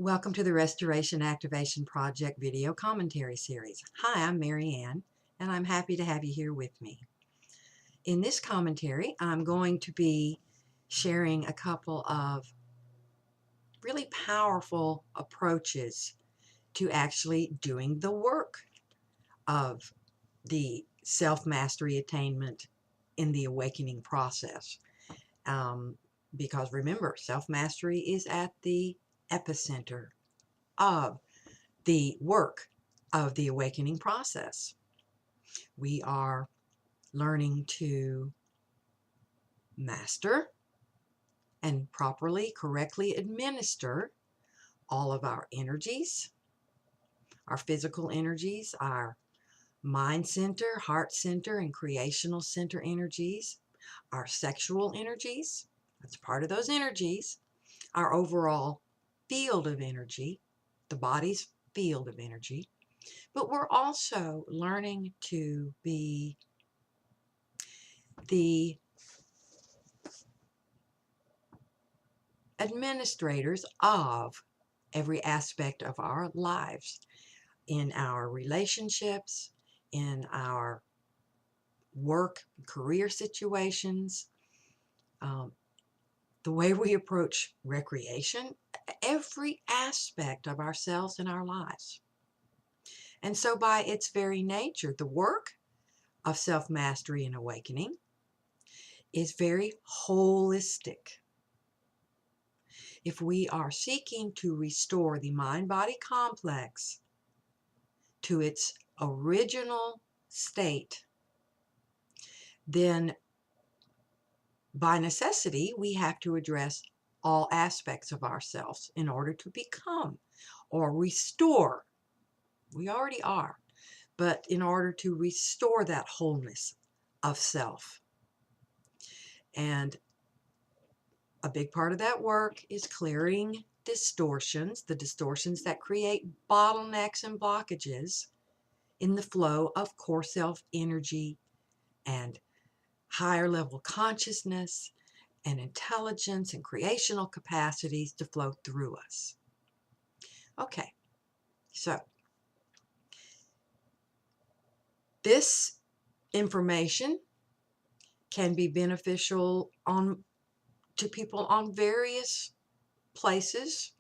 Welcome to the Restoration Activation Project video commentary series. Hi, I'm Mary Ann, and I'm happy to have you here with me. In this commentary, I'm going to be sharing a couple of really powerful approaches to actually doing the work of the self-mastery attainment in the awakening process. Because remember, self-mastery is at the epicenter of the work of the awakening process. We are learning to master and properly, correctly administer all of our energies, our physical energies, our mind center, heart center, and creational center energies, our sexual energies, that's part of those energies, our overall field of energy, the body's field of energy. But we're also learning to be the administrators of every aspect of our lives, in our relationships, in our work, career situations, um, the way we approach recreation, every aspect of ourselves and our lives. And so by its very nature, the work of self-mastery and awakening is very holistic. If we are seeking to restore the mind-body complex to its original state, then by necessity we have to address all aspects of ourselves in order to become or restore. We already are, but in order to restore that wholeness of self. And a big part of that work is clearing distortions, the distortions that create bottlenecks and blockages in the flow of core self energy and higher level consciousness and intelligence and creational capacities to flow through us. Okay, so this information can be beneficial to people on various places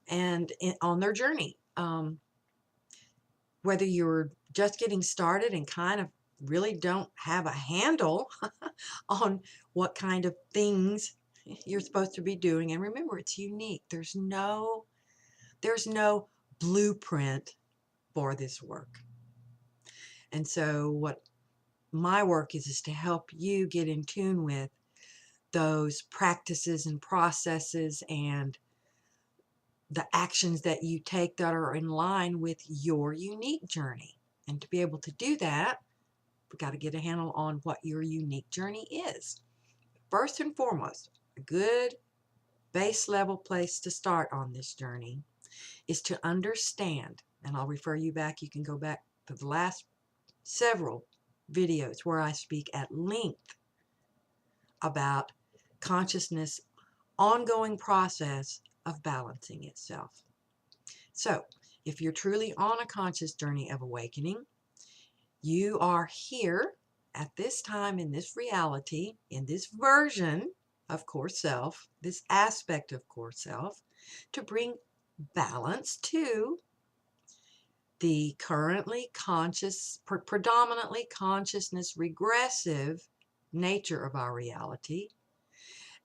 and on their journey. Whether you're just getting started and kind of really don't have a handle on what kind of things you're supposed to be doing. And remember, it's unique. There's no blueprint for this work. And so what my work is to help you get in tune with those practices and processes and the actions that you take that are in line with your unique journey. And to be able to do that, we've got to get a handle on what your unique journey is. First and foremost, a good base level place to start on this journey is to understand, and I'll refer you back, you can go back to the last several videos where I speak at length about consciousness' ongoing process of balancing itself. So, if you're truly on a conscious journey of awakening, you are here at this time in this reality, in this version of core self, this aspect of core self, to bring balance to the currently conscious, predominantly consciousness regressive nature of our reality,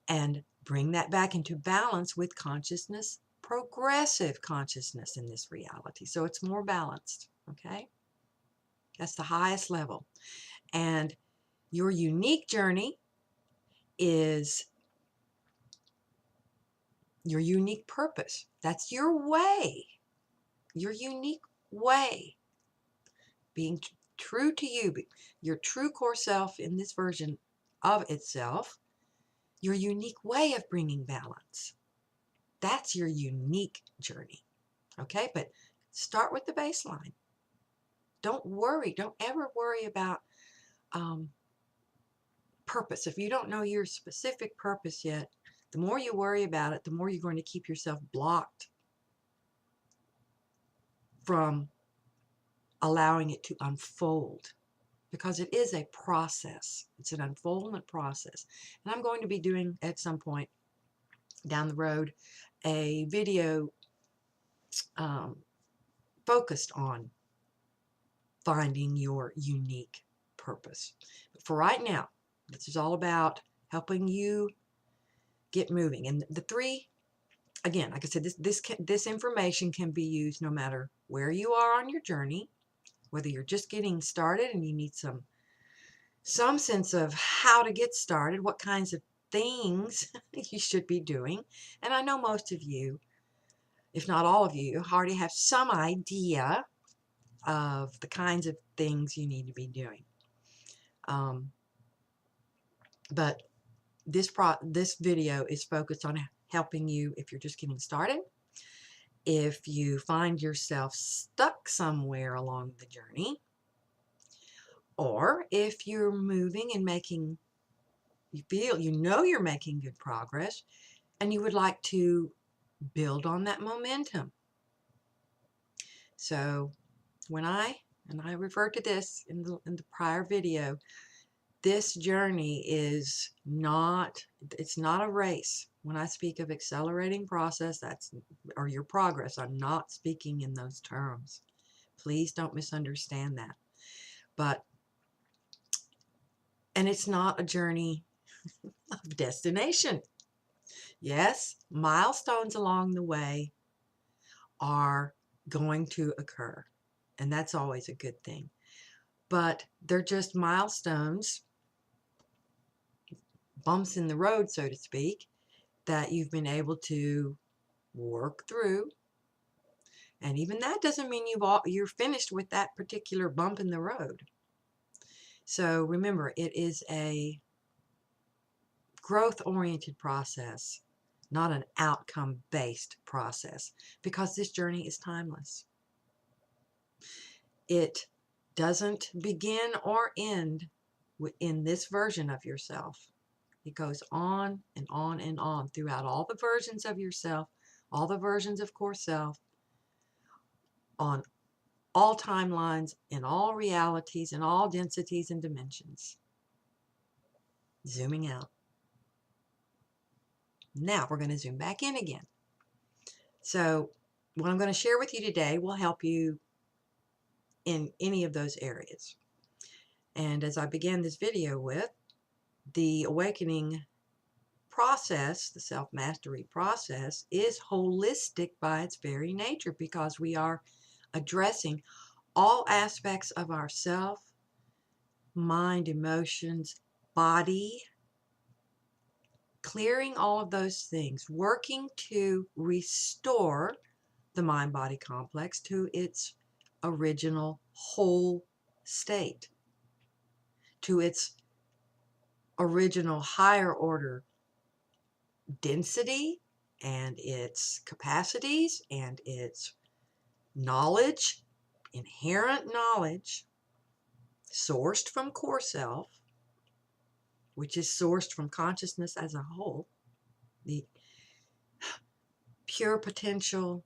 and bring that back into balance with consciousness, progressive consciousness in this reality. So it's more balanced, okay? That's the highest level. And your unique journey is your unique purpose. That's your way, your unique way. Being true to you, your true core self in this version of itself, your unique way of bringing balance. That's your unique journey. Okay, but start with the baseline. Don't worry. Don't ever worry about purpose. If you don't know your specific purpose yet, the more you worry about it, the more you're going to keep yourself blocked from allowing it to unfold, because it is a process. It's an unfoldment process. And I'm going to be doing at some point down the road a video focused on finding your unique purpose. But for right now, this is all about helping you get moving. And the three, again, like I said, this information can be used no matter where you are on your journey, whether you're just getting started and you need some sense of how to get started, what kinds of things you should be doing. And I know most of you, if not all of you, already have some idea of the kinds of things you need to be doing. But this video is focused on helping you if you're just getting started. If you find yourself stuck somewhere along the journey, or if you're moving and you know you're making good progress and you would like to build on that momentum. So when I referred to this in the prior video, this journey is not, it's not a race. When I speak of accelerating process, or your progress, I'm not speaking in those terms. Please don't misunderstand that. And it's not a journey of destination. Yes, milestones along the way are going to occur, and that's always a good thing. But they're just milestones, bumps in the road, so to speak, that you've been able to work through. And even that doesn't mean you're finished with that particular bump in the road. So remember, it is a growth-oriented process, not an outcome-based process, because this journey is timeless. It doesn't begin or end in this version of yourself. It goes on and on and on throughout all the versions of yourself, all the versions of core self, on all timelines, in all realities, in all densities and dimensions. Zooming out. Now we're going to zoom back in again. So what I'm going to share with you today will help you in any of those areas. And as I began this video with, the awakening process, the self-mastery process, is holistic by its very nature, because we are addressing all aspects of ourself, mind, emotions, body, clearing all of those things, working to restore the mind-body complex to its original whole state, to its original higher order density and its capacities and its knowledge, inherent knowledge, sourced from core self, which is sourced from consciousness as a whole, the pure potential,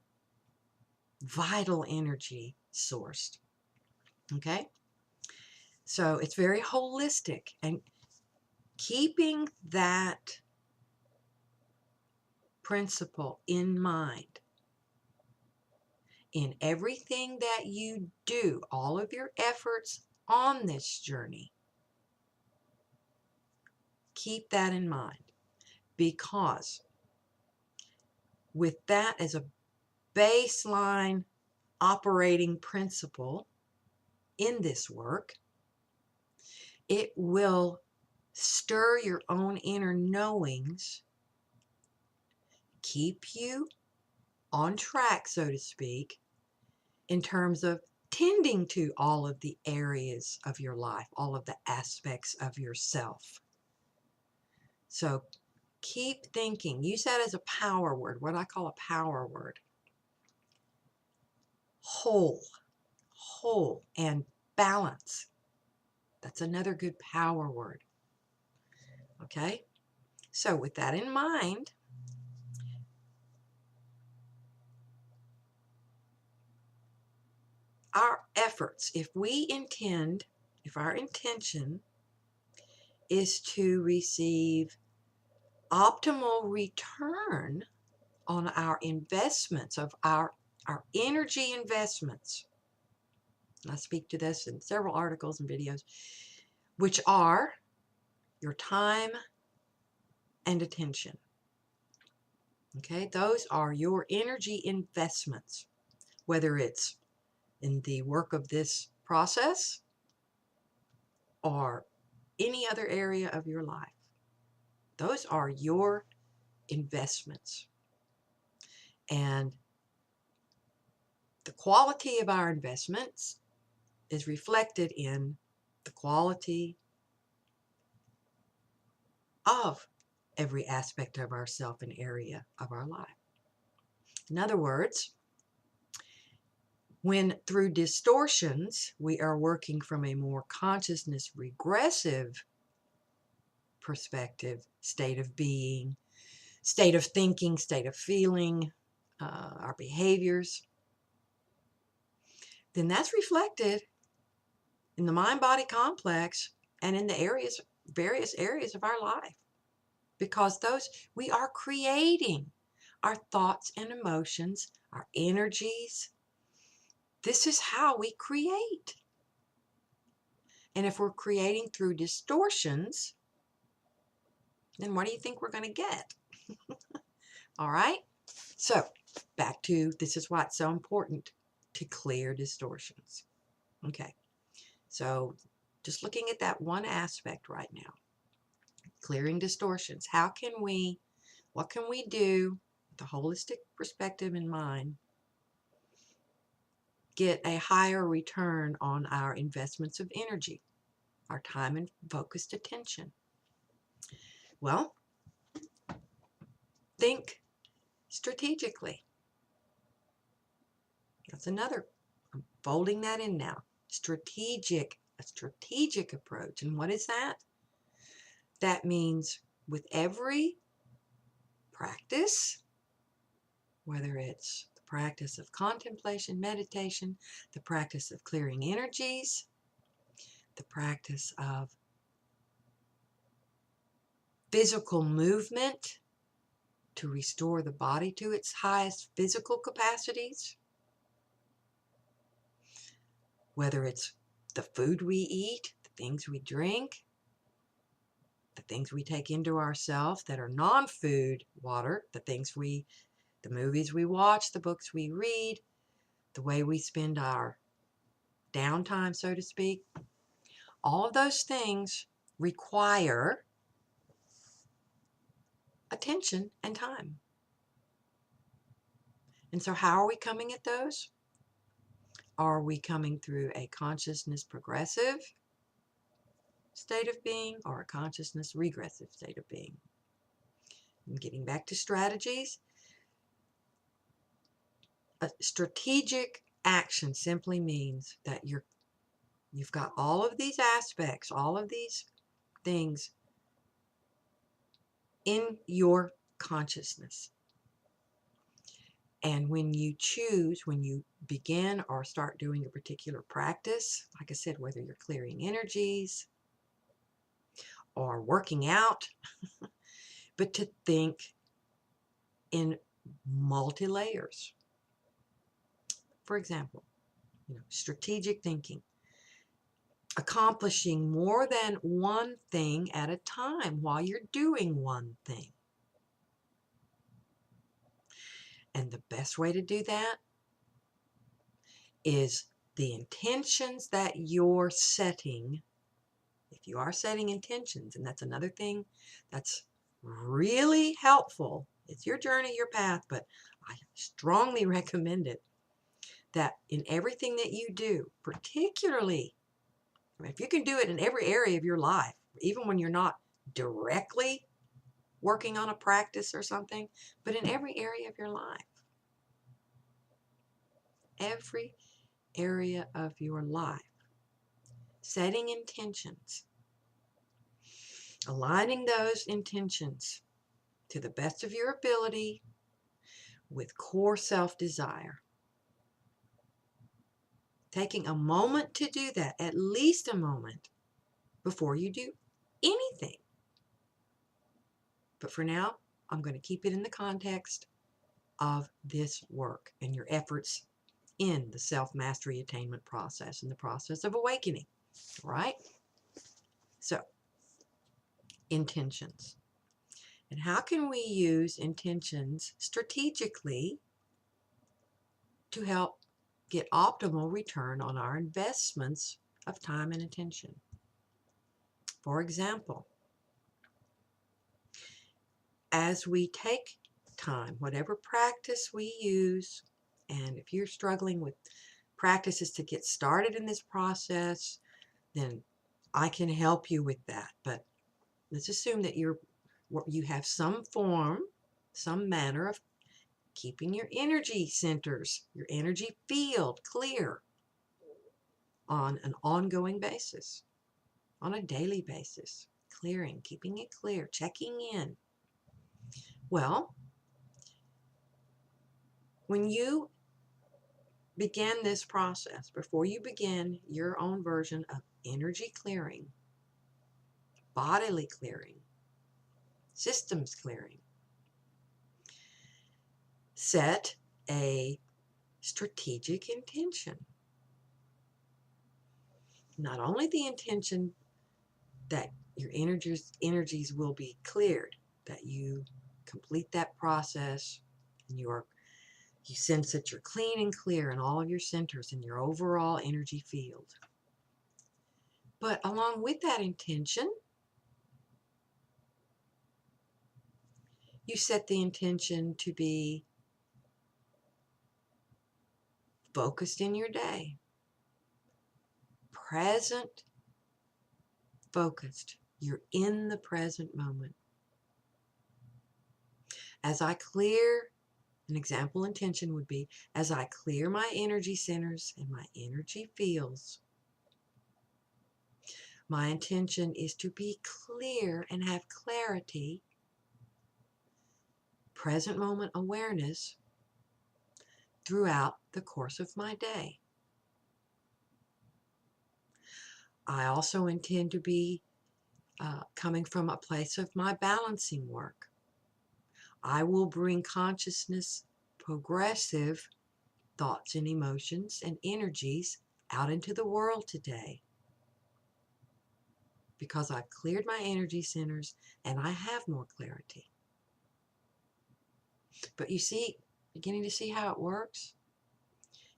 vital energy sourced. Okay? So it's very holistic, and keeping that principle in mind in everything that you do, all of your efforts on this journey, keep that in mind, because with that as a baseline operating principle in this work, it will stir your own inner knowings, keep you on track, so to speak, in terms of tending to all of the areas of your life, all of the aspects of yourself. So keep thinking. Use that as a power word, what I call a power word. Whole, and balance. That's another good power word. Okay? So with that in mind, our efforts, if our intention is to receive optimal return on our investments of our energy investments. I speak to this in several articles and videos, which are your time and attention. Okay, those are your energy investments, whether it's in the work of this process or any other area of your life. Those are your investments. And the quality of our investments is reflected in the quality of every aspect of ourself and area of our life. In other words, when through distortions we are working from a more consciousness regressive perspective, state of being, state of thinking, state of feeling, our behaviors, then that's reflected in the mind-body complex and in the various areas of our life. Because we are creating our thoughts and emotions, our energies. This is how we create. And if we're creating through distortions, then what do you think we're going to get? All right? So, back to this is why it's so important to clear distortions. Okay. So, just looking at that one aspect right now, clearing distortions. What can we do with the holistic perspective in mind, get a higher return on our investments of energy, our time and focused attention? Well, think strategically. That's another, I'm folding that in now. A strategic approach. And what is that? That means with every practice, whether it's the practice of contemplation, meditation, the practice of clearing energies, the practice of physical movement to restore the body to its highest physical capacities, whether it's the food we eat, the things we drink, the things we take into ourselves that are non-food, water, the movies we watch, the books we read, the way we spend our downtime, so to speak. All of those things require attention and time. And so how are we coming at those? Are we coming through a consciousness progressive state of being or a consciousness regressive state of being? And getting back to strategies, a strategic action simply means that you've got all of these aspects, all of these things in your consciousness. And when you begin or start doing a particular practice, like I said, whether you're clearing energies or working out, but to think in multi-layers. For example, strategic thinking, accomplishing more than one thing at a time while you're doing one thing. And the best way to do that is the intentions that you're setting. If you are setting intentions, and that's another thing that's really helpful. It's your journey, your path, but I strongly recommend it, that in everything that you do, particularly, if you can do it in every area of your life, even when you're not directly working on a practice or something, but in every area of your life. Every area of your life. Setting intentions. Aligning those intentions to the best of your ability with core self-desire. Taking a moment to do that, at least a moment, before you do anything. But for now, I'm going to keep it in the context of this work and your efforts in the self-mastery attainment process and the process of awakening. All right? So, intentions. And how can we use intentions strategically to help get optimal return on our investments of time and attention? For example, as we take time, whatever practice we use, and if you're struggling with practices to get started in this process, then I can help you with that. But let's assume that you have some form, some manner of keeping your energy centers, your energy field clear on an ongoing basis, on a daily basis, clearing, keeping it clear, checking in. Well, when you begin this process, before you begin your own version of energy clearing, bodily clearing, systems clearing, set a strategic intention. Not only the intention that your energies will be cleared, that you complete that process and you sense that you're clean and clear in all of your centers and your overall energy field. But along with that intention, you set the intention to be focused in your day, present, focused. You're in the present moment. As I clear, an example intention would be, as I clear my energy centers and my energy fields, my intention is to be clear and have clarity, present moment awareness throughout the course of my day. I also intend to be coming from a place of my balancing work. I will bring consciousness, progressive thoughts and emotions and energies out into the world today, because I've cleared my energy centers and I have more clarity. But you see, beginning to see how it works?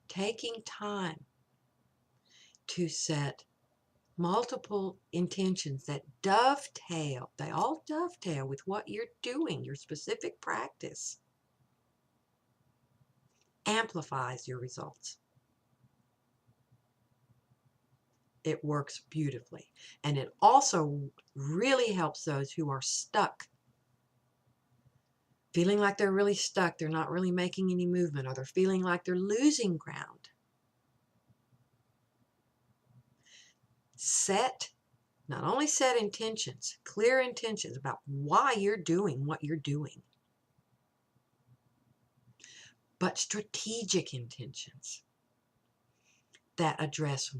Taking time to set multiple intentions that dovetail, they all dovetail with what you're doing, your specific practice, amplifies your results. It works beautifully. And it also really helps those who are stuck, feeling like they're really stuck, they're not really making any movement, or they're feeling like they're losing ground. Not only set intentions, clear intentions about why you're doing what you're doing, but strategic intentions that address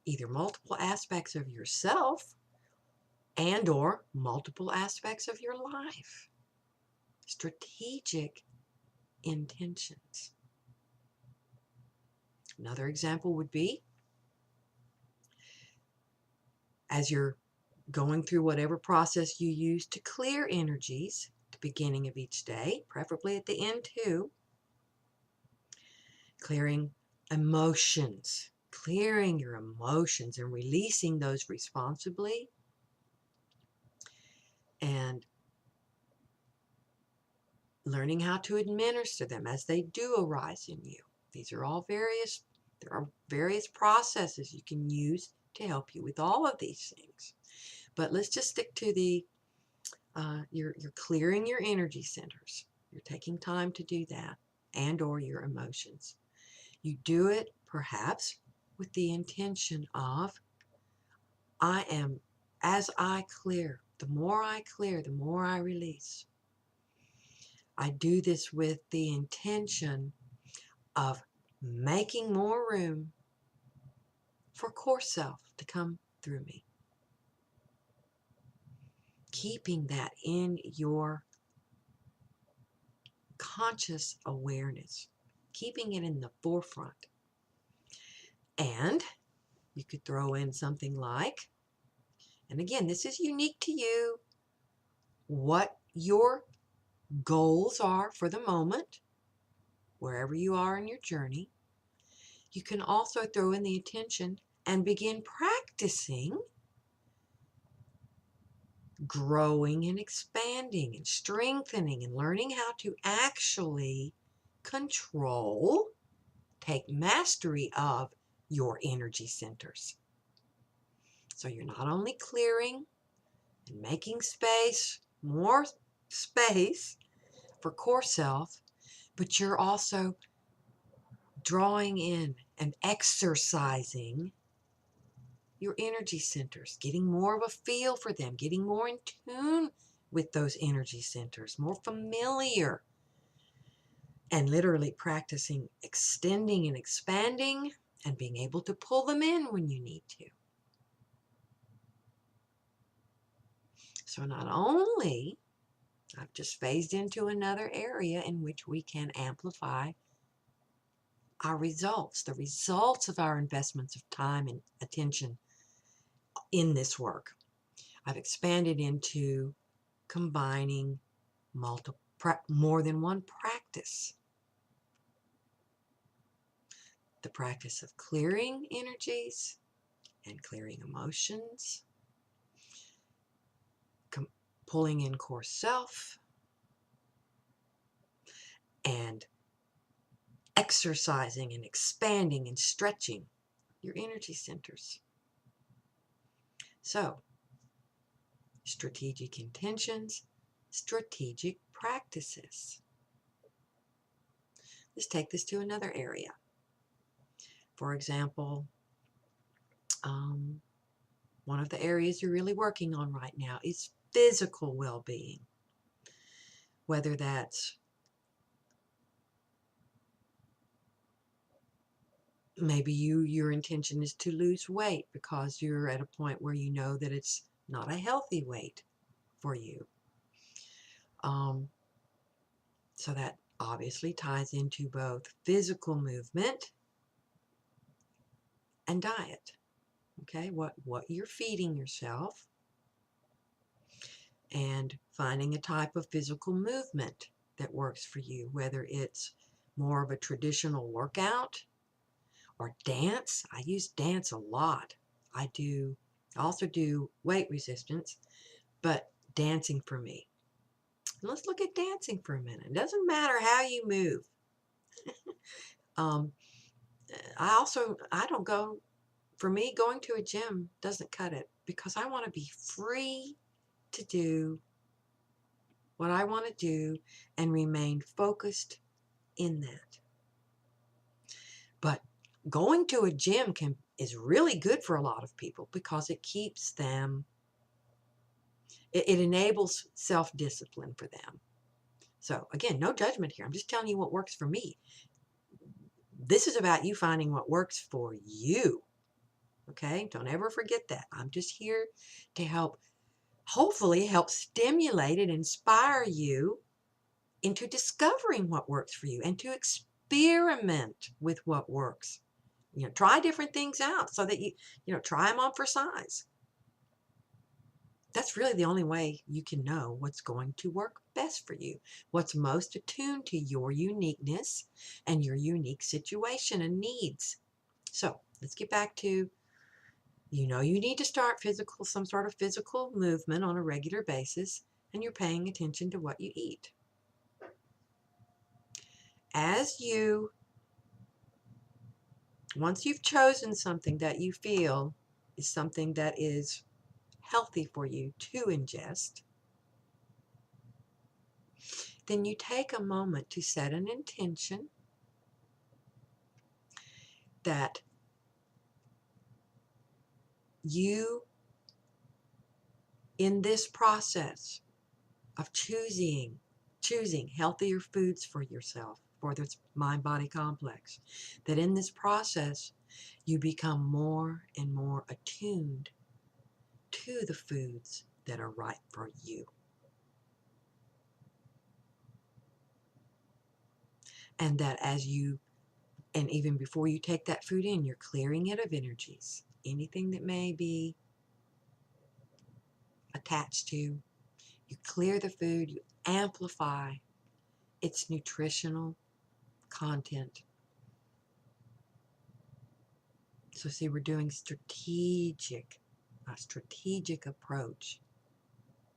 either multiple aspects of yourself and or multiple aspects of your life. Strategic intentions. Another example would be, as you're going through whatever process you use to clear energies at the beginning of each day, preferably at the end too, clearing emotions, clearing your emotions and releasing those responsibly, and learning how to administer them as they do arise in you. There are various processes you can use to help you with all of these things. But let's just stick to you're clearing your energy centers. You're taking time to do that, and or your emotions. You do it perhaps with the intention of, as I clear, the more I clear, the more I release. I do this with the intention of making more room for core self to come through me. Keeping that in your conscious awareness, keeping it in the forefront. And you could throw in something like, and again, this is unique to you, what your goals are for the moment, wherever you are in your journey. You can also throw in the intention and begin practicing growing and expanding and strengthening and learning how to actually control, take mastery of your energy centers. So you're not only clearing and making space, more space for core self, but you're also drawing in and exercising your energy centers, getting more of a feel for them, getting more in tune with those energy centers, more familiar, and literally practicing extending and expanding and being able to pull them in when you need to. So not only I've just phased into another area in which we can amplify our results, the results of our investments of time and attention in this work. I've expanded into combining more than one practice. The practice of clearing energies and clearing emotions, pulling in core self, and exercising and expanding and stretching your energy centers. So, strategic intentions, strategic practices. Let's take this to another area. For example, one of the areas you're really working on right now is physical well-being. Whether that's maybe your intention is to lose weight because you're at a point where you know that it's not a healthy weight for you. So that obviously ties into both physical movement and diet. Okay, what you're feeding yourself, and finding a type of physical movement that works for you, whether it's more of a traditional workout or dance. I use dance a lot. I also do weight resistance, but dancing for me. Let's look at dancing for a minute. It doesn't matter how you move. I don't go, for me, going to a gym doesn't cut it, because I want to be free to do what I want to do and remain focused in that. But going to a gym is really good for a lot of people because it keeps them, it enables self-discipline for them. So again, no judgment here. I'm just telling you what works for me. This is about you finding what works for you. Okay? Don't ever forget that. I'm just here to hopefully help stimulate and inspire you into discovering what works for you and to experiment with what works. Try different things out so that you try them on for size. That's really the only way you can know what's going to work best for you, what's most attuned to your uniqueness and your unique situation and needs. So let's get back to, you need to start some sort of physical movement on a regular basis, and you're paying attention to what you eat. Once you've chosen something that you feel is something that is healthy for you to ingest, then you take a moment to set an intention that you, in this process of choosing healthier foods for yourself, for this mind-body complex. That in this process, you become more and more attuned to the foods that are right for you. And that as you, and even before you take that food in, you're clearing it of energies. Anything that may be attached to, you clear the food, you amplify its nutritional content. So see, we're doing a strategic approach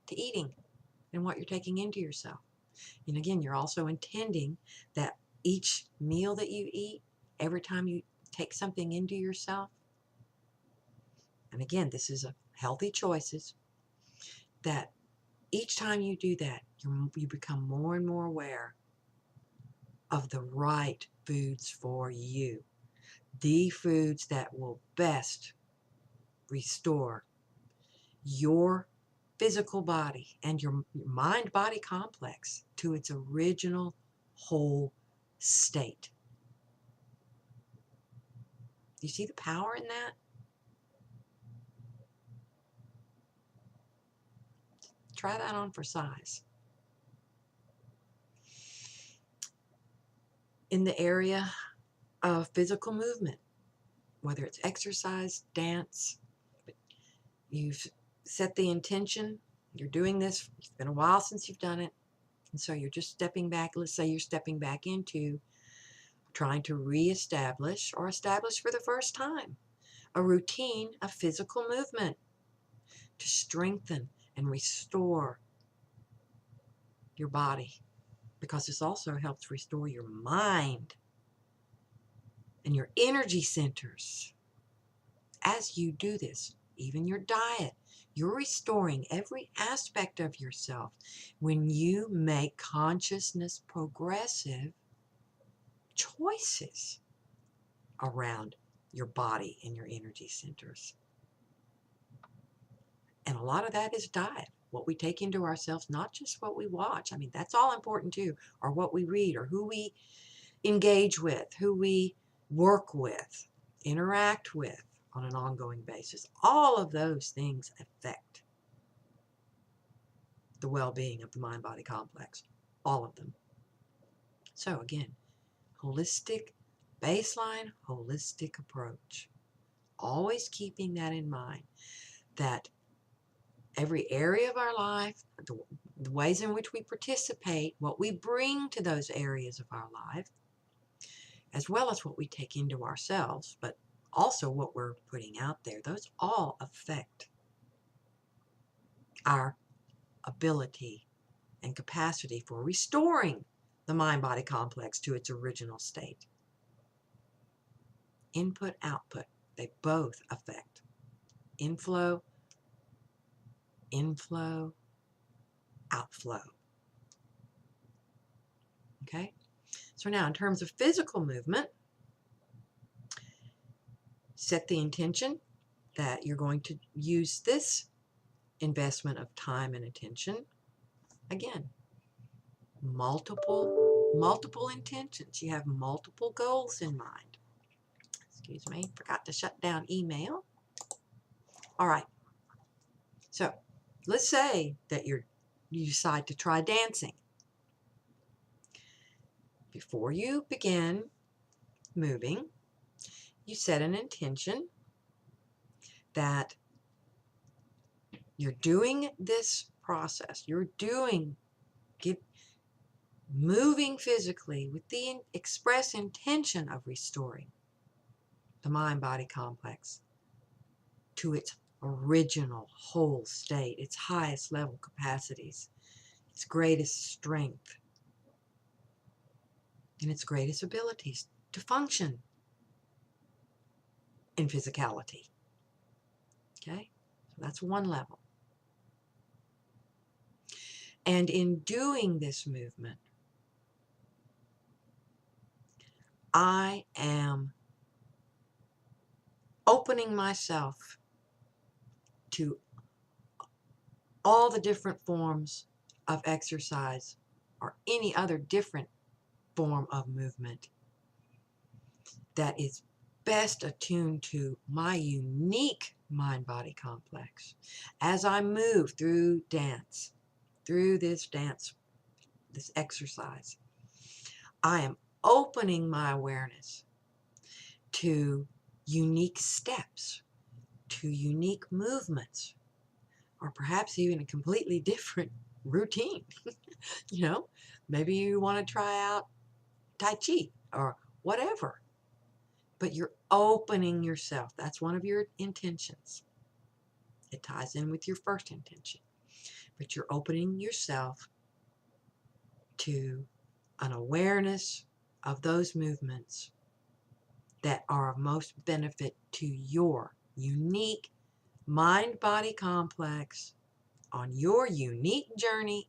to eating and what you're taking into yourself. And again, you're also intending that each meal that you eat, every time you take something into yourself, and again, this is a healthy choices, that each time you do that, you become more and more aware of the right foods for you. The foods that will best restore your physical body and your mind-body complex to its original whole state. You see the power in that? Try that on for size. In the area of physical movement, whether it's exercise, dance, you've set the intention, you're doing this, it's been a while since you've done it, and so you're just stepping back. Let's say you're stepping back into trying to reestablish or establish for the first time a routine of physical movement to strengthen and restore your body, because this also helps restore your mind and your energy centers. As you do this, even your diet, you're restoring every aspect of yourself when you make consciousness progressive choices around your body and your energy centers. And a lot of that is diet, what we take into ourselves, not just what we watch. I mean, that's all important too, or what we read, or who we engage with, who we work with, interact with on an ongoing basis. All of those things affect the well-being of the mind-body complex, all of them. So again, holistic, baseline, holistic approach. Always keeping that in mind, that every area of our life, the ways in which we participate, what we bring to those areas of our life, as well as what we take into ourselves, but also what we're putting out there, those all affect our ability and capacity for restoring the mind-body complex to its original state. Input, output, they both affect. Inflow, outflow. Okay? So now in terms of physical movement, set the intention that you're going to use this investment of time and attention. Again, multiple intentions. You have multiple goals in mind. Excuse me, forgot to shut down email. All right. So let's say that you decide to try dancing. Before you begin moving, you set an intention that you're doing this process. You're moving physically with the express intention of restoring the mind-body complex to its original whole state, its highest level capacities, its greatest strength, and its greatest abilities to function in physicality. Okay? So that's one level. And in doing this movement, I am opening myself to all the different forms of exercise or any other different form of movement that is best attuned to my unique mind-body complex. As I move through this exercise, I am opening my awareness to unique steps, to unique movements, or perhaps even a completely different routine. Maybe you want to try out Tai Chi or whatever, but you're opening yourself. That's one of your intentions. It ties in with your first intention, but you're opening yourself to an awareness of those movements that are of most benefit to your unique mind-body complex on your unique journey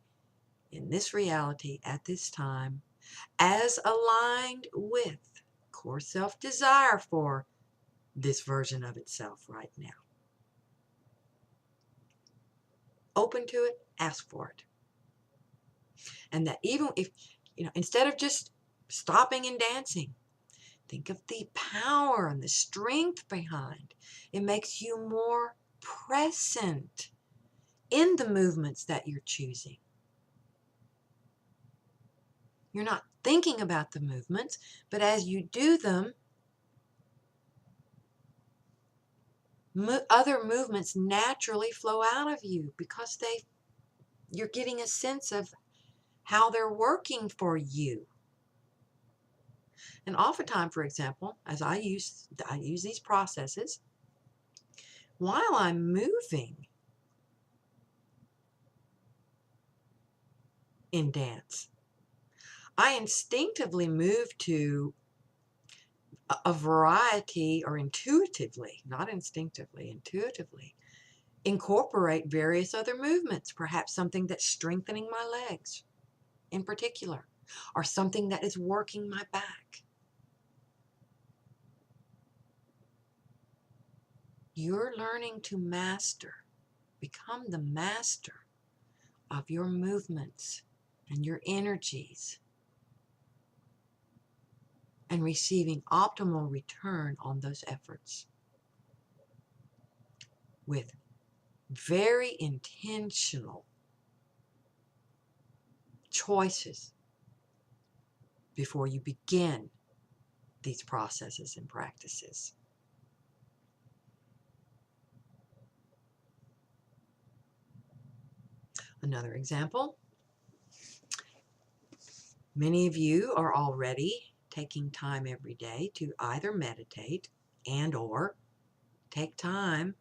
in this reality at this time, as aligned with core self-desire for this version of itself right now. Open to it, ask for it. And that even if, instead of just stopping and dancing, think of the power and the strength behind. It makes you more present in the movements that you're choosing. You're not thinking about the movements, but as you do them, other movements naturally flow out of you because you're getting a sense of how they're working for you. And oftentimes, for example, as I use these processes, while I'm moving in dance, I instinctively move to a variety, or intuitively, not instinctively, intuitively, incorporate various other movements, perhaps something that's strengthening my legs in particular, or something that is working my back. You're learning to become the master of your movements and your energies, and receiving optimal return on those efforts with very intentional choices before you begin these processes and practices. Another example, many of you are already taking time every day to either meditate and/or take time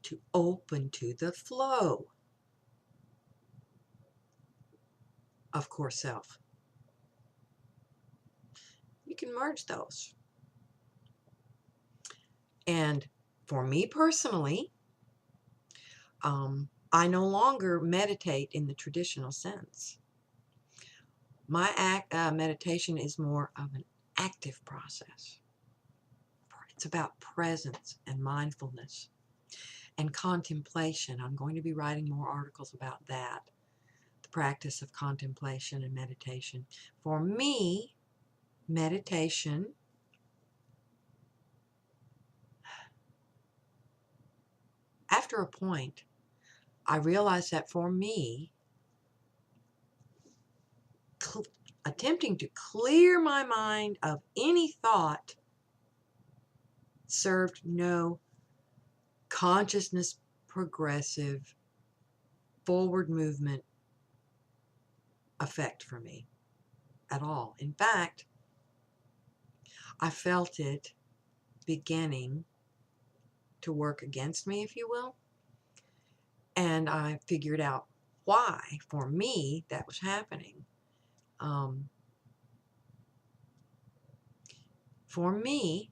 to open to the flow of core self. You can merge those. And for me personally, I no longer meditate in the traditional sense. My meditation is more of an active process. It's about presence and mindfulness and contemplation. I'm going to be writing more articles about that, the practice of contemplation and meditation. For me, meditation after a point, I realized that for me, attempting to clear my mind of any thought served no consciousness progressive forward movement effect for me at all. In fact, I felt it beginning to work against me, if you will. And I figured out why, for me, that was happening. For me,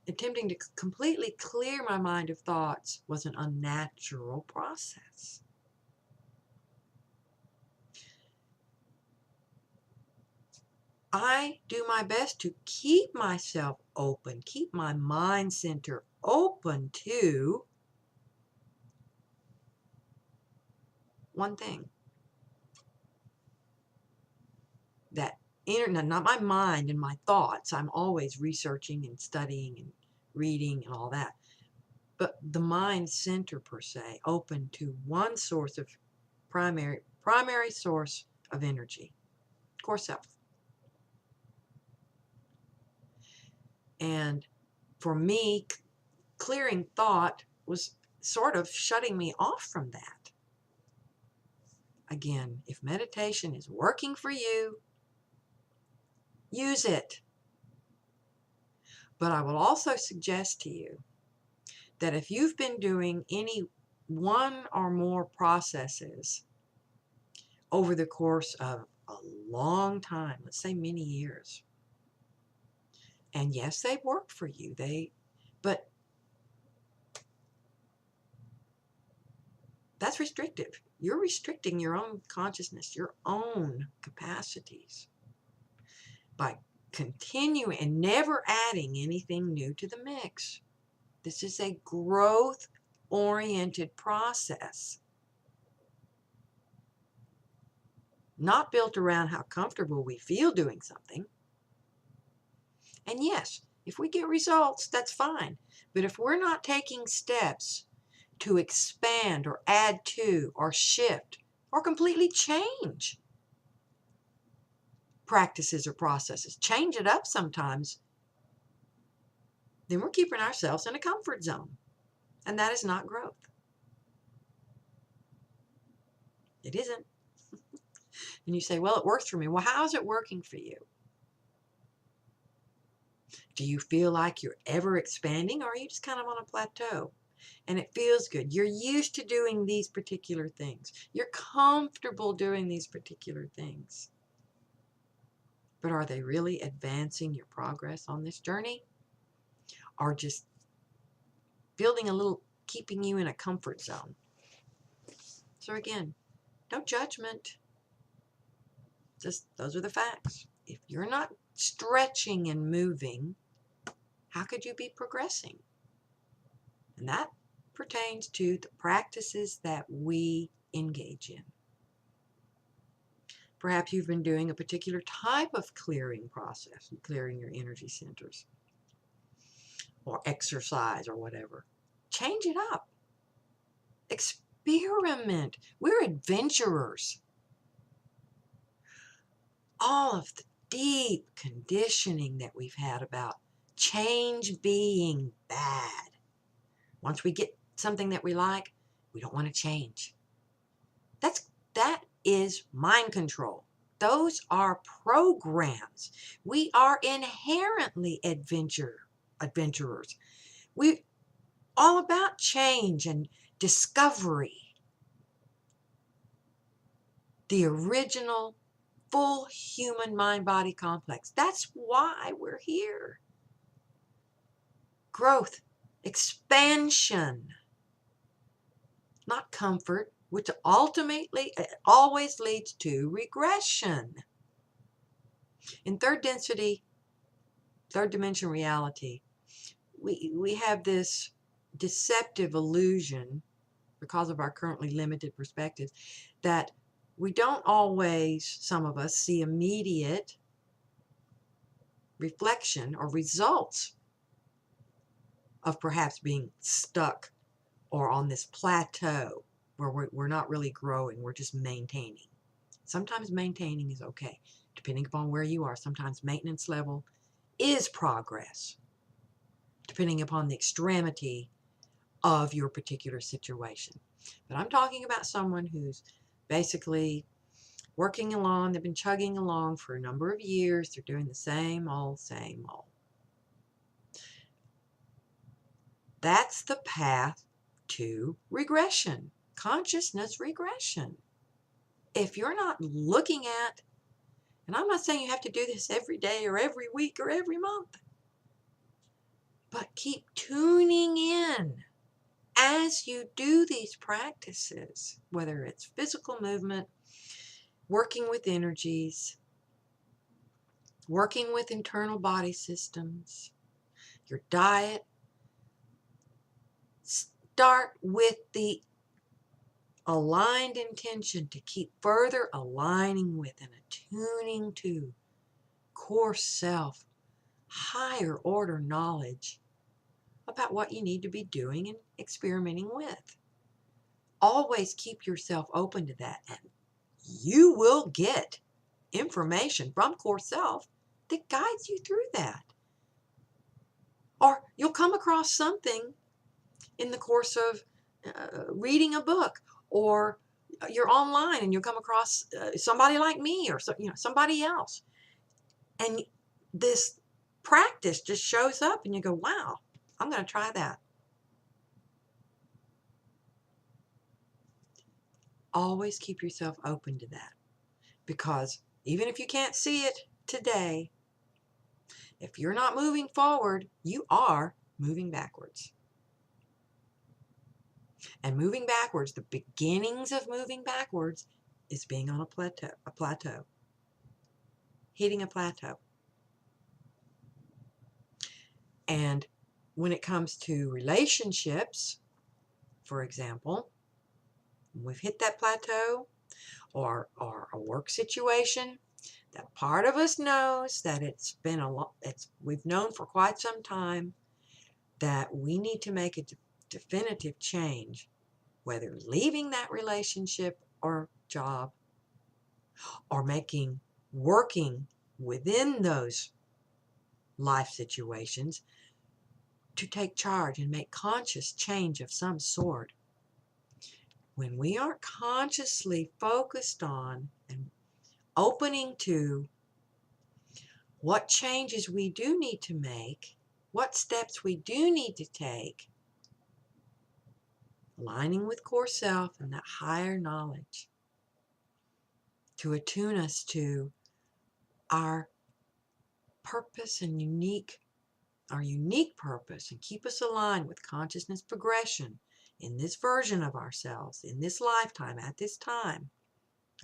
attempting to completely clear my mind of thoughts was an unnatural process. I do my best to keep myself open, keep my mind center open to one thing: not my mind and my thoughts. I'm always researching and studying and reading and all that. But the mind center per se, open to one source of primary source of energy, core self. And for me, clearing thought was sort of shutting me off from that. Again, if meditation is working for you, use it. But I will also suggest to you that if you've been doing any one or more processes over the course of a long time, let's say many years, and yes, they work for you, but that's restrictive. You're restricting your own consciousness, your own capacities by continuing and never adding anything new to the mix. This is a growth-oriented process, not built around how comfortable we feel doing something. And yes, if we get results, that's fine. But if we're not taking steps to expand or add to or shift or completely change practices or processes, change it up sometimes, then we're keeping ourselves in a comfort zone. And that is not growth. It isn't. And you say, well, it works for me. Well, how is it working for you? Do you feel like you're ever expanding, or are you just kind of on a plateau? And it feels good. You're used to doing these particular things. You're comfortable doing these particular things. But are they really advancing your progress on this journey? Or just building a little, keeping you in a comfort zone? So again, no judgment. Just those are the facts. If you're not stretching and moving, how could you be progressing? And that pertains to the practices that we engage in. Perhaps you've been doing a particular type of clearing process, clearing your energy centers, or exercise or whatever. Change it up. Experiment. We're adventurers. All of the deep conditioning that we've had about change being bad. Once we get something that we like, we don't want to change. That is mind control. Those are programs. We are inherently adventurers. We all about change and discovery. The original full human mind-body complex. That's why we're here. Growth, expansion, not comfort, which ultimately always leads to regression. In third dimension reality, we have this deceptive illusion, because of our currently limited perspective, that we don't always, some of us, see immediate reflection or results of perhaps being stuck or on this plateau where we're not really growing, we're just maintaining. Sometimes maintaining is okay, depending upon where you are. Sometimes maintenance level is progress, depending upon the extremity of your particular situation. But I'm talking about someone who's basically working along, they've been chugging along for a number of years, they're doing the same old. That's the path to regression, consciousness regression. If you're not looking at, and I'm not saying you have to do this every day or every week or every month, but keep tuning in as you do these practices, whether it's physical movement, working with energies, working with internal body systems, your diet. Start with the aligned intention to keep further aligning with and attuning to core self, higher order knowledge about what you need to be doing and experimenting with. Always keep yourself open to that, and you will get information from core self that guides you through that. Or you'll come across something in the course of reading a book, or you're online and you'll come across somebody like me, or somebody else, and this practice just shows up and you go, wow, I'm going to try that. Always keep yourself open to that, because even if you can't see it today, if you're not moving forward, you are moving backwards. And moving backwards, the beginnings of moving backwards is being on a plateau, hitting a plateau. And when it comes to relationships, for example, we've hit that plateau, or a work situation, that part of us knows that it's been we've known for quite some time that we need to make a definitive change, whether leaving that relationship or job, or working within those life situations to take charge and make conscious change of some sort. When we aren't consciously focused on and opening to what changes we do need to make, what steps we do need to take, aligning with core self and that higher knowledge to attune us to our purpose and our unique purpose, and keep us aligned with consciousness progression in this version of ourselves, in this lifetime, at this time,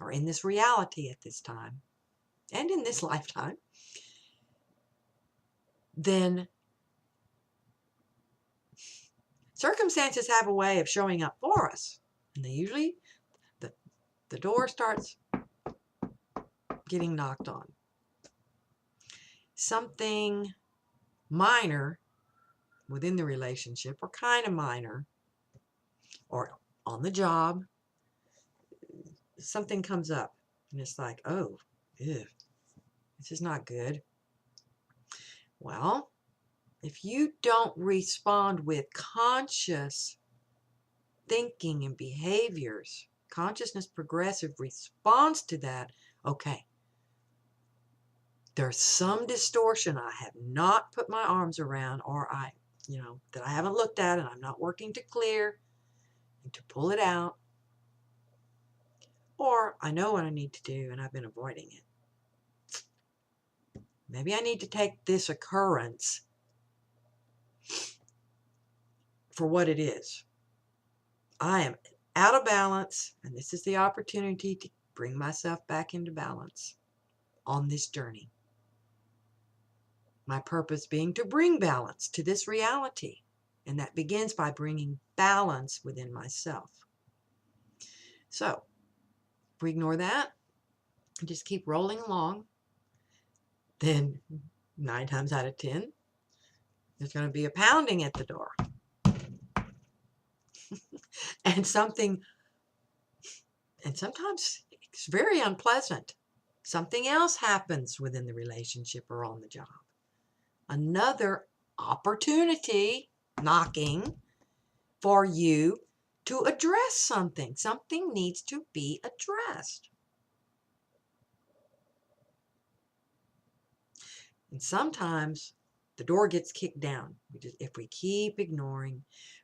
or in this reality at this time, and in this lifetime, then circumstances have a way of showing up for us. And they usually, the door starts getting knocked on. Something minor within the relationship, or kind of minor, or on the job, something comes up and it's like, oh, ew, this is not good. Well, if you don't respond with conscious thinking and behaviors, consciousness progressive response to that, okay, there's some distortion I have not put my arms around, or that I haven't looked at, and I'm not working to clear and to pull it out, or I know what I need to do and I've been avoiding it. Maybe I need to take this occurrence for what it is. I am out of balance, and this is the opportunity to bring myself back into balance on this journey. My purpose being to bring balance to this reality, and that begins by bringing balance within myself. So, if we ignore that and just keep rolling along, then 9 times out of 10, there's going to be a pounding at the door. And sometimes it's very unpleasant. Something else happens within the relationship or on the job. Another opportunity knocking for you to address something. Something needs to be addressed. And sometimes the door gets kicked down. If we keep ignoring,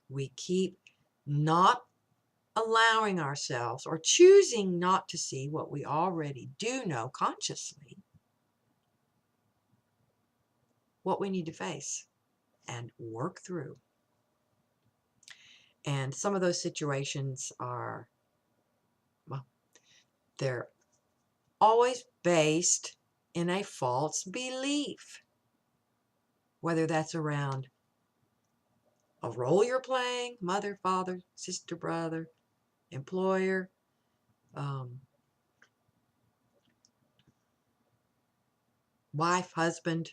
we keep not allowing ourselves, or choosing not to see what we already do know consciously, what we need to face and work through. And some of those situations are, well, they're always based in a false belief, whether that's around a role you're playing, mother, father, sister, brother, employer, wife, husband,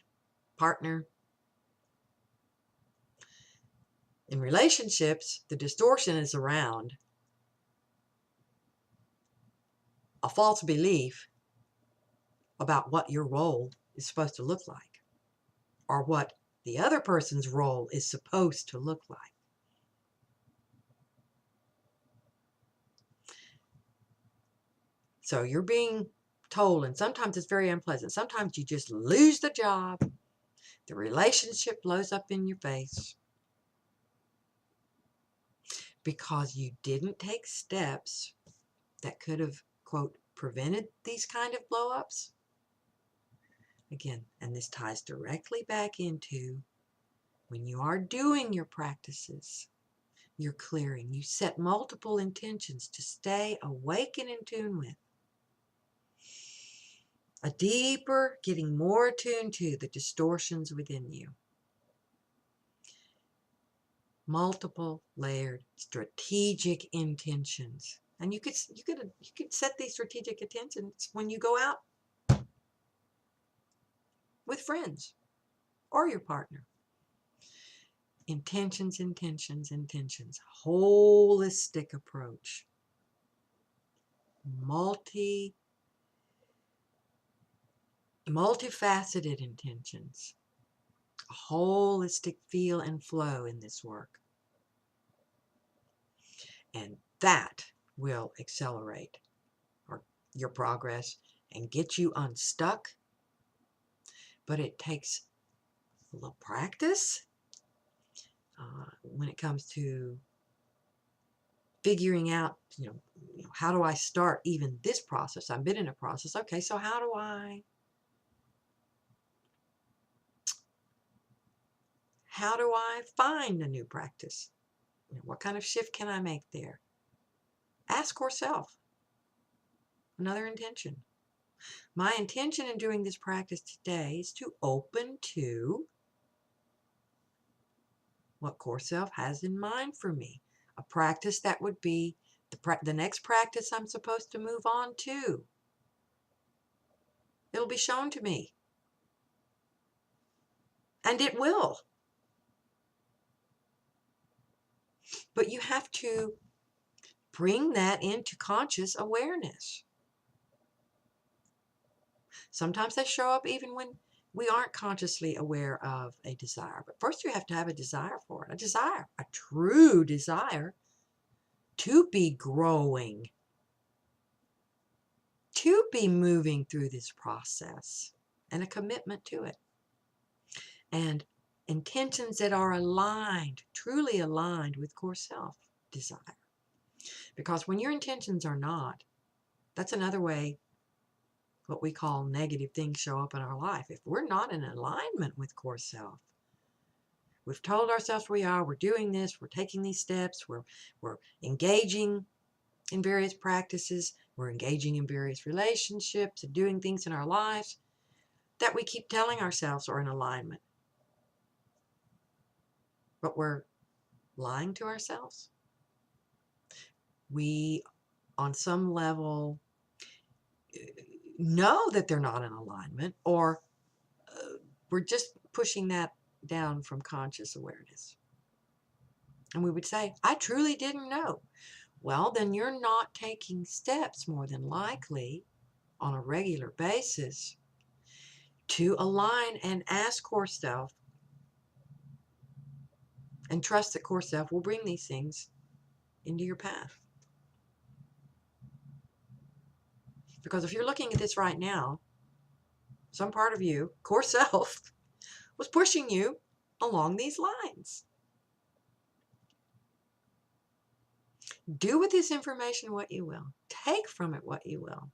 partner. In relationships, the distortion is around a false belief about what your role is supposed to look like, or what the other person's role is supposed to look like. So you're being told, and sometimes it's very unpleasant. Sometimes you just lose the job. The relationship blows up in your face because you didn't take steps that could have, quote, prevented these kind of blow-ups. Again, and this ties directly back into when you are doing your practices, you're clearing. You set multiple intentions to stay awake and in tune with. A deeper, getting more attuned to the distortions within you. Multiple layered strategic intentions. And you could set these strategic intentions when you go out with friends or your partner. Intentions, intentions, intentions. Holistic approach. Multifaceted intentions. A holistic feel and flow in this work. And that will accelerate your progress and get you unstuck. But it takes a little practice when it comes to figuring out, how do I start even this process? I've been in a process. Okay, so how do I find a new practice? What kind of shift can I make there? Ask core self. Another intention. My intention in doing this practice today is to open to what core self has in mind for me. A practice that would be the next practice I'm supposed to move on to. It'll be shown to me. And it will. But you have to bring that into conscious awareness. Sometimes they show up even when we aren't consciously aware of a desire. But first you have to have a desire for it. A true desire to be growing, to be moving through this process, and a commitment to it. And intentions that are aligned, truly aligned with core self desire. Because when your intentions are not, that's another way what we call negative things show up in our life. If we're not in alignment with core self, we've told ourselves we're doing this, we're taking these steps, we're engaging in various practices, we're engaging in various relationships and doing things in our lives that we keep telling ourselves are in alignment. But we're lying to ourselves. We, on some level, know that they're not in alignment, or we're just pushing that down from conscious awareness. And we would say, I truly didn't know. Well, then you're not taking steps, more than likely, on a regular basis to align and ask core self and trust that core self will bring these things into your path. Because if you're looking at this right now, some part of you, core self, was pushing you along these lines. Do with this information what you will. Take from it what you will.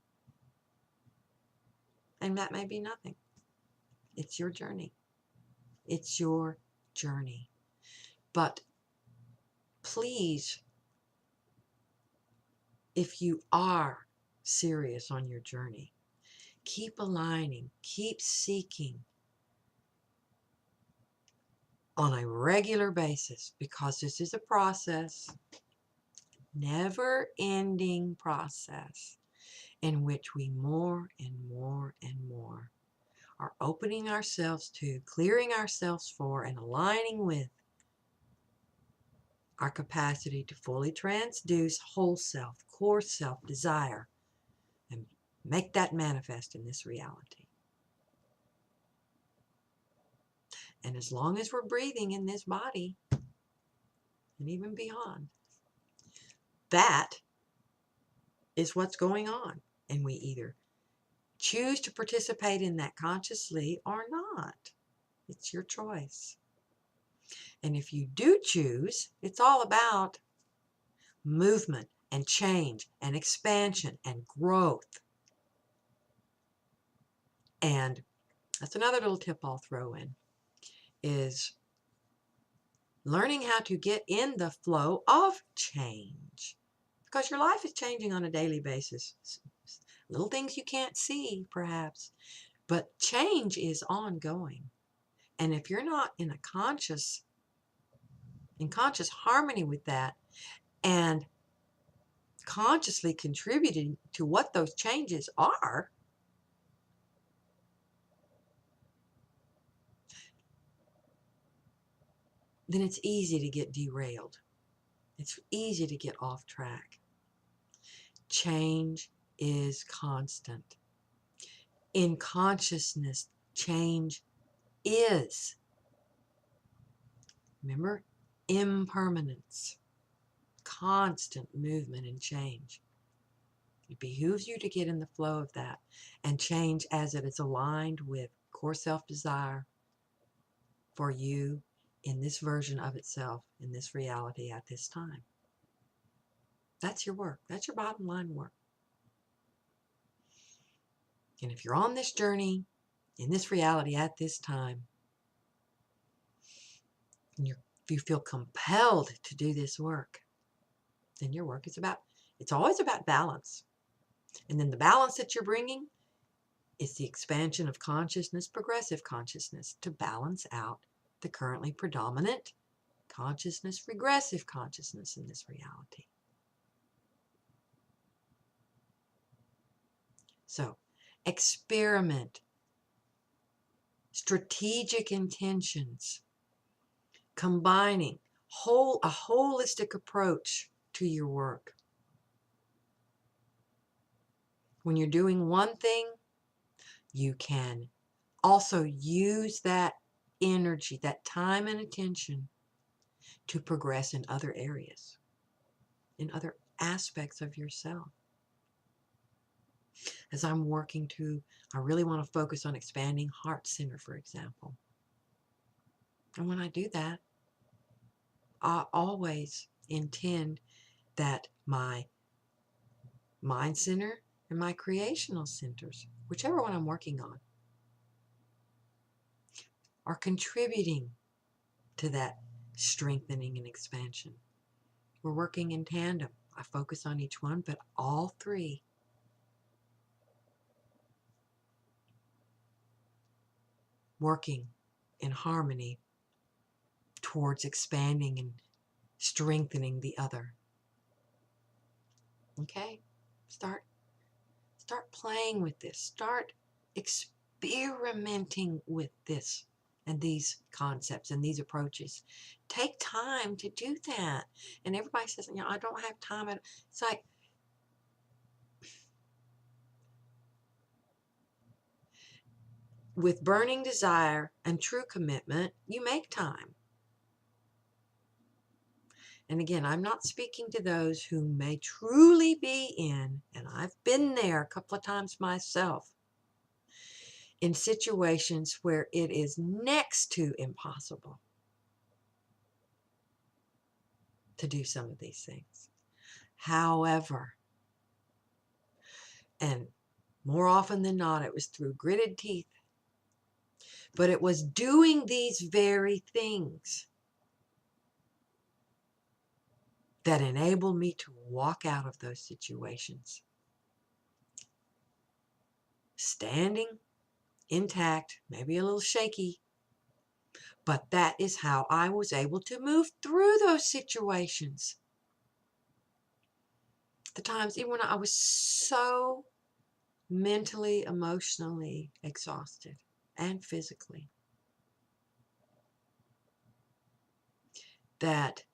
And that may be nothing. It's your journey. It's your journey. But please, if you are serious on your journey, keep aligning, keep seeking on a regular basis, because this is a process, never-ending process, in which we more and more and more are opening ourselves to, clearing ourselves for, and aligning with our capacity to fully transduce whole self, core self desire, and make that manifest in this reality. And as long as we're breathing in this body, and even beyond, that is what's going on. And we either choose to participate in that consciously or not. It's your choice. And if you do choose, it's all about movement and change and expansion and growth. And that's another little tip I'll throw in, is learning how to get in the flow of change. Because your life is changing on a daily basis. Little things you can't see, perhaps, but change is ongoing. And if you're not in conscious harmony with that, and consciously contributing to what those changes are, then it's easy to get derailed. It's easy to get off track. Change is constant. In consciousness, change is. Remember, impermanence, constant movement and change. It behooves you to get in the flow of that and change as it is aligned with core self-desire for you in this version of itself, in this reality at this time. That's your work. That's your bottom line work. And if you're on this journey, in this reality at this time, and you feel compelled to do this work, then your work is it's always about balance. And then the balance that you're bringing is the expansion of consciousness, progressive consciousness, to balance out the currently predominant consciousness, regressive consciousness in this reality. So, experiment, strategic intentions, combining a holistic approach to your work. When you're doing one thing, you can also use that energy, that time and attention to progress in other areas, in other aspects of yourself. As I really want to focus on expanding heart center, for example. And when I do that, I always intend that my mind center and my creational centers, whichever one I'm working on, are contributing to that strengthening and expansion. We're working in tandem. I focus on each one, but all three working in harmony towards expanding and strengthening the other. Okay? Start playing with this. Start experimenting with this and these concepts and these approaches. Take time to do that. And everybody says, I don't have time. It's like, with burning desire and true commitment, you make time. And again, I'm not speaking to those who may truly be in, and I've been there a couple of times myself, in situations where it is next to impossible to do some of these things. However, and more often than not, it was through gritted teeth, but it was doing these very things that enabled me to walk out of those situations, standing intact, maybe a little shaky, but that is how I was able to move through those situations. The times, even when I was so mentally, emotionally exhausted, and physically. That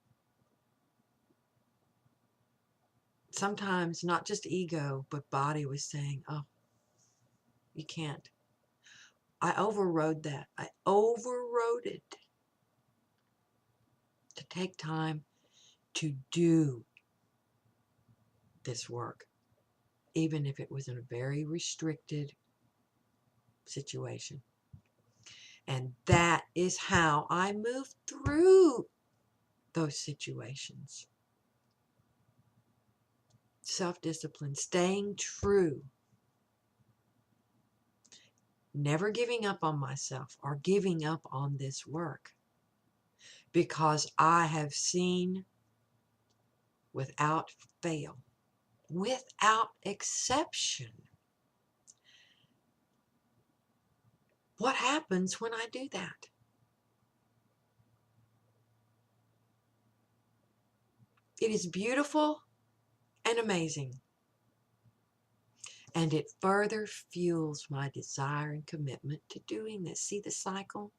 sometimes not just ego, but body was saying, oh, you can't. I overrode that. I overrode it to take time to do this work, even if it was in a very restricted situation. And that is how I moved through those situations. Self-discipline, staying true, never giving up on myself or giving up on this work, because I have seen without fail, without exception, what happens when I do that. It is beautiful and amazing. And it further fuels my desire and commitment to doing this. See the cycle?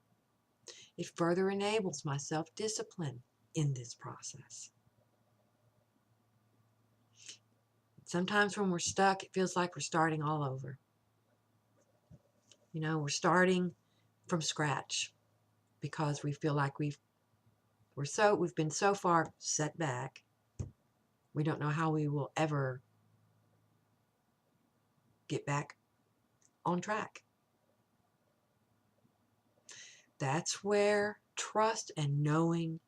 It further enables my self-discipline in this process. Sometimes when we're stuck, it feels like we're starting all over. You know, we're starting from scratch because we feel like we've been so far set back. We don't know how we will ever get back on track. That's where trust and knowing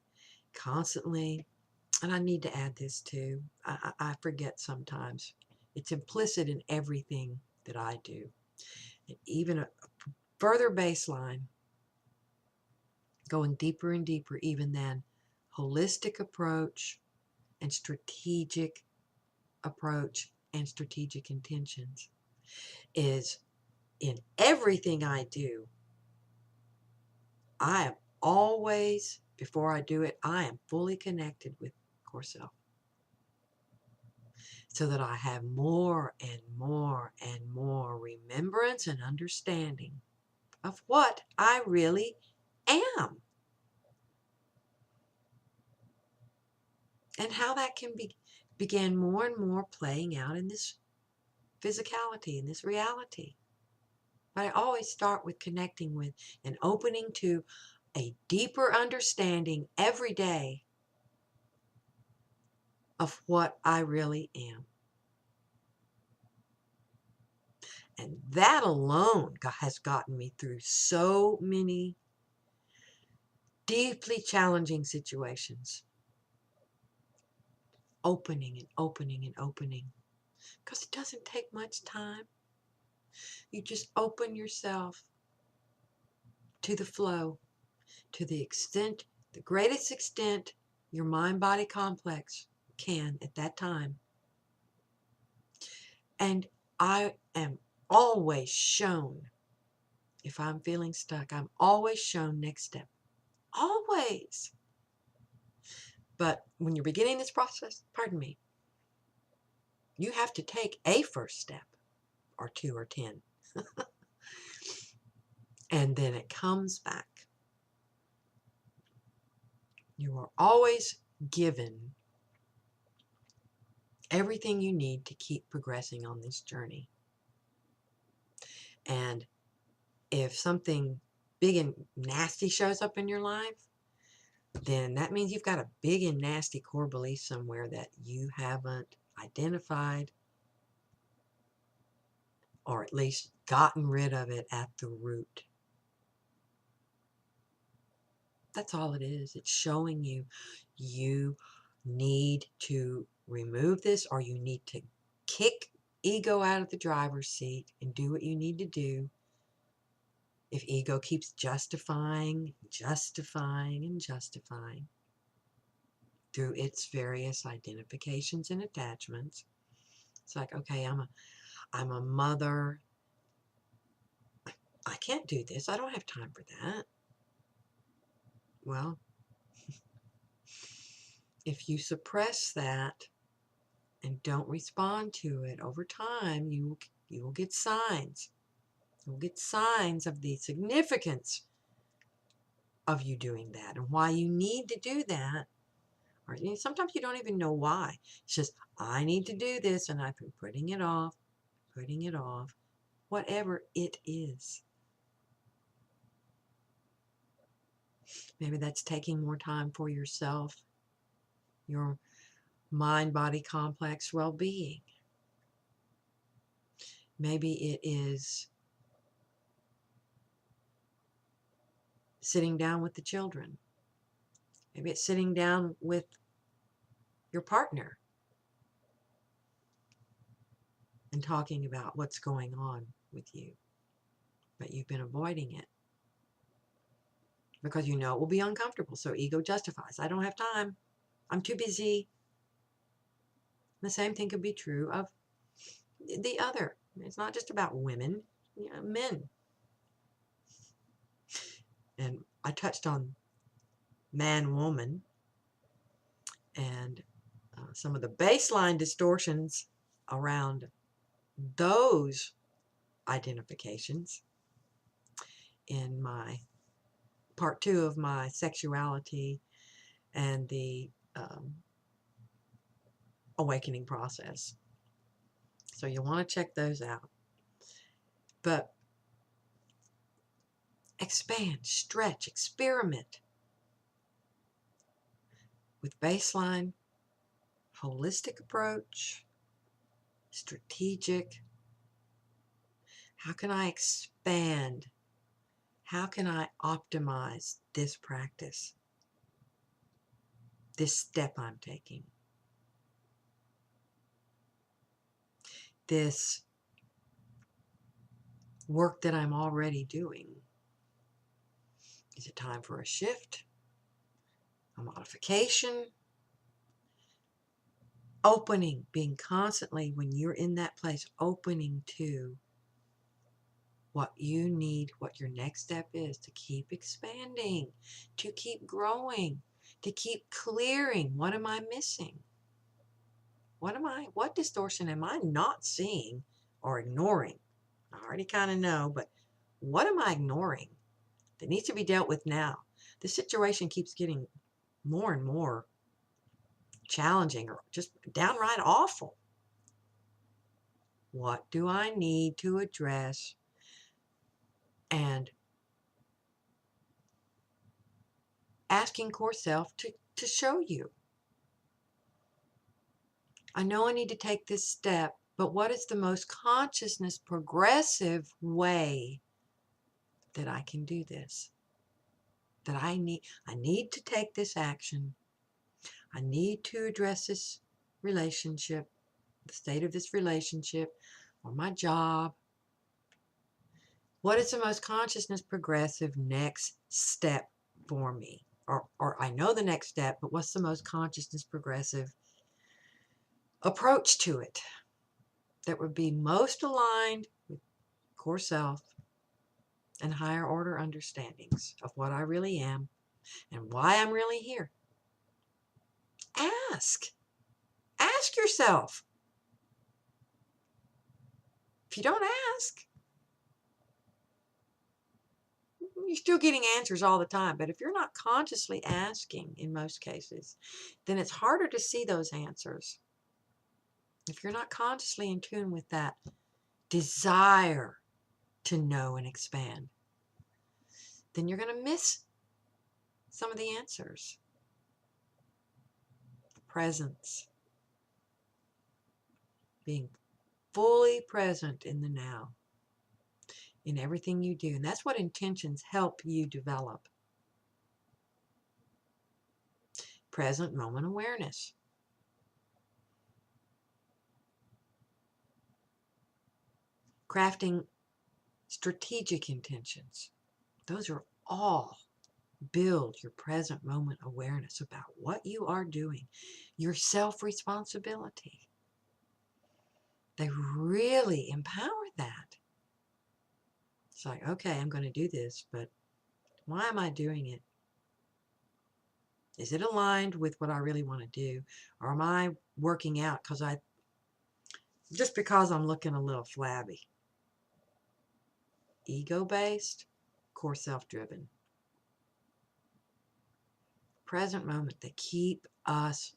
constantly, and I need to add this too, I forget sometimes, it's implicit in everything that I do. And even a further baseline, going deeper and deeper even than holistic approach and strategic approach and strategic intentions, is in everything I do, I am always, before I do it, I am fully connected with Core Self, so that I have more and more and more remembrance and understanding of what I really am, and how that can begin more and more playing out in this physicality, in this reality. But I always start with connecting with and opening to a deeper understanding every day of what I really am. And that alone has gotten me through so many deeply challenging situations. Opening and opening and opening. Because it doesn't take much time. You just open yourself to the flow, to the extent, the greatest extent your mind-body complex can at that time. And I am always shown, if I'm feeling stuck, I'm always shown next step. Always. But when you're beginning this process, pardon me, you have to take a first step, or 2 or 10. And then it comes back. You are always given everything you need to keep progressing on this journey. And if something big and nasty shows up in your life, then that means you've got a big and nasty core belief somewhere that you haven't identified, or at least gotten rid of it at the root. That's all it is. It's showing you need to remove this, or you need to kick ego out of the driver's seat and do what you need to do. If ego keeps justifying, justifying, and justifying through its various identifications and attachments, it's like, okay, I'm a mother. I can't do this. I don't have time for that. Well, if you suppress that and don't respond to it over time, you will get signs. You'll get signs of the significance of you doing that and why you need to do that. Or sometimes you don't even know why. It's just, I need to do this, and I've been putting it off, whatever it is. Maybe that's taking more time for yourself, your mind-body complex well-being. Maybe it is sitting down with the children. Maybe it's sitting down with your partner and talking about what's going on with you, but you've been avoiding it because you know it will be uncomfortable. So ego justifies. I don't have time. I'm too busy. The same thing could be true of the other. It's not just about women, men. And I touched on man, woman, and some of the baseline distortions around those identifications in my part 2 of my sexuality and the awakening process. So you'll want to check those out. But expand, stretch, experiment with baseline, holistic approach, strategic. How can I expand? How can I optimize this practice, this step I'm taking, this work that I'm already doing? Is it time for a shift, a modification? Opening, being constantly, when you're in that place, opening to what you need, what your next step is to keep expanding, to keep growing, to keep clearing. What am I missing? What distortion am I not seeing or ignoring? I already kind of know, but what am I ignoring that needs to be dealt with now? The situation keeps getting more and more challenging or just downright awful. What do I need to address? And asking core self to show you. I know I need to take this step, but what is the most consciousness progressive way that I can do this? That I need to take this action. I need to address this relationship, the state of this relationship, or my job. What is the most consciousness progressive next step for me? Or I know the next step, but what's the most consciousness progressive approach to it that would be most aligned with core self and higher order understandings of what I really am and why I'm really here? Ask. Ask yourself. If you don't ask, you're still getting answers all the time. But if you're not consciously asking in most cases, then it's harder to see those answers. If you're not consciously in tune with that desire to know and expand, then you're going to miss some of the answers. Presence. Being fully present in the now, in everything you do. And that's what intentions help you develop. Present moment awareness. Crafting strategic intentions. Those are all build your present moment awareness about what you are doing, your self-responsibility. They really empower that. It's like, okay, I'm going to do this, but why am I doing it? Is it aligned with what I really want to do? Or am I working out just because I'm looking a little flabby? ego-based, core self-driven. Present moment. They keep us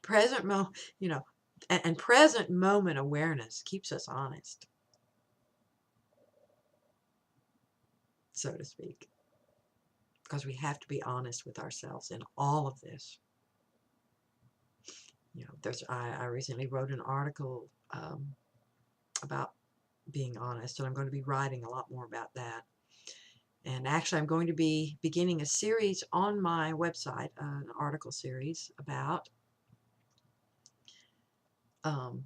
present moment, and present moment awareness keeps us honest, so to speak, because we have to be honest with ourselves in all of this. I recently wrote an article about being honest, and I'm going to be writing a lot more about that. And actually, I'm going to be beginning a series on my website, an article series about some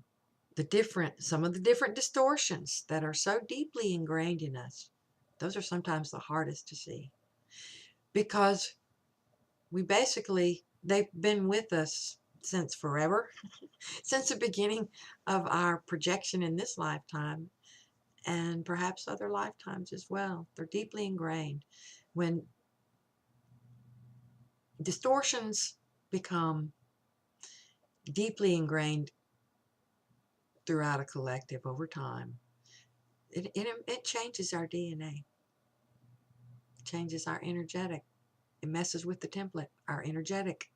of the different distortions that are so deeply ingrained in us. Those are sometimes the hardest to see, because they've been with us since forever, since the beginning of our projection in this lifetime, and perhaps other lifetimes as well. They're deeply ingrained. When distortions become deeply ingrained throughout a collective over time, it changes our DNA, changes our energetic. It messes with the template, our energetic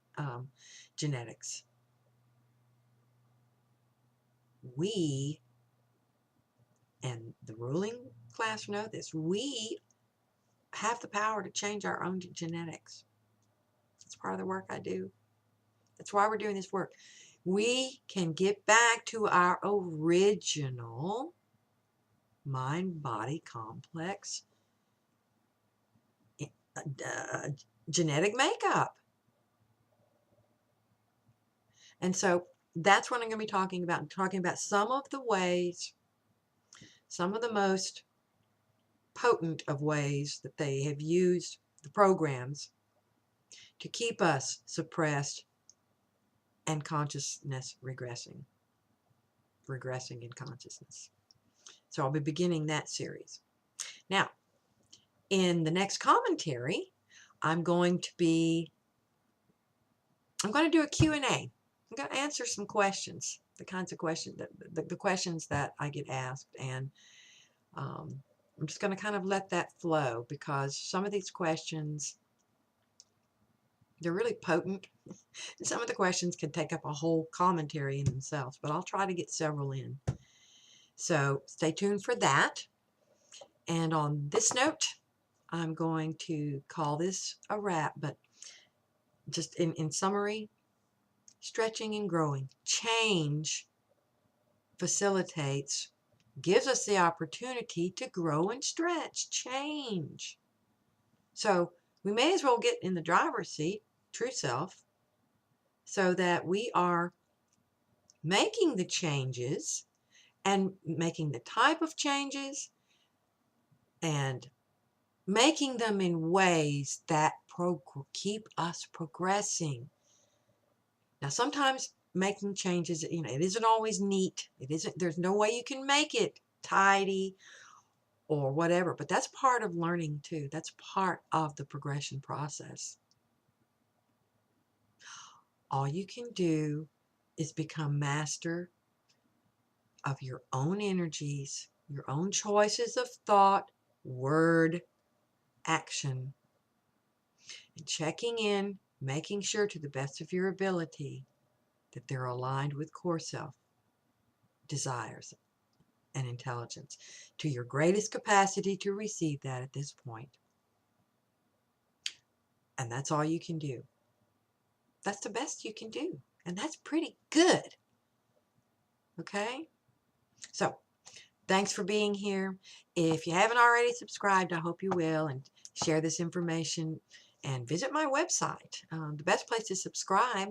genetics. We, and the ruling class know this, we have the power to change our own genetics. That's part of the work I do. That's why we're doing this work. We can get back to our original mind-body complex genetic makeup. And so that's what I'm going to be talking about. I'm talking about some of the ways, some of the most potent of ways that they have used the programs to keep us suppressed and consciousness regressing in consciousness. So I'll be beginning that series. Now, in the next commentary, I'm going to do a Q&A. I'm going to answer some questions, the kinds of questions the questions that I get asked, and I'm just going to kind of let that flow, because some of these questions, they're really potent. And some of the questions can take up a whole commentary in themselves, but I'll try to get several in. So stay tuned for that. And on this note, I'm going to call this a wrap, but just in summary, stretching and growing. Change facilitates, gives us the opportunity to grow and stretch. Change. So we may as well get in the driver's seat, true self, so that we are making the changes and making the type of changes and making them in ways that keep us progressing. Now, sometimes making changes, it isn't always neat. There's no way you can make it tidy or whatever, but that's part of learning too. That's part of the progression process. All you can do is become master of your own energies, your own choices of thought, word, action, and checking in, making sure to the best of your ability that they're aligned with core self desires and intelligence to your greatest capacity to receive that at this point. And that's all you can do. That's the best you can do. And that's pretty good. Okay? So, thanks for being here. If you haven't already subscribed, I hope you will, and share this information and visit my website. The best place to subscribe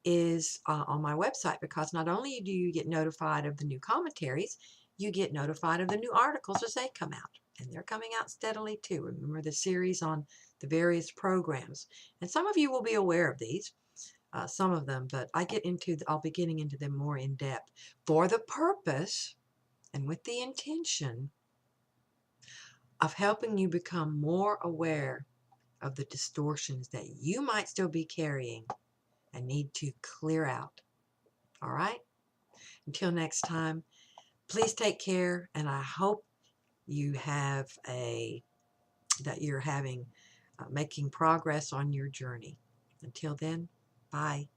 is on my website, because not only do you get notified of the new commentaries, you get notified of the new articles as they come out. And they're coming out steadily too. Remember the series on the various programs. And some of you will be aware of these, some of them, but I'll be getting into them more in depth for the purpose and with the intention of helping you become more aware of the distortions that you might still be carrying and need to clear out. All right? Until next time, please take care, and I hope you have that you're having making progress on your journey. Until then, bye.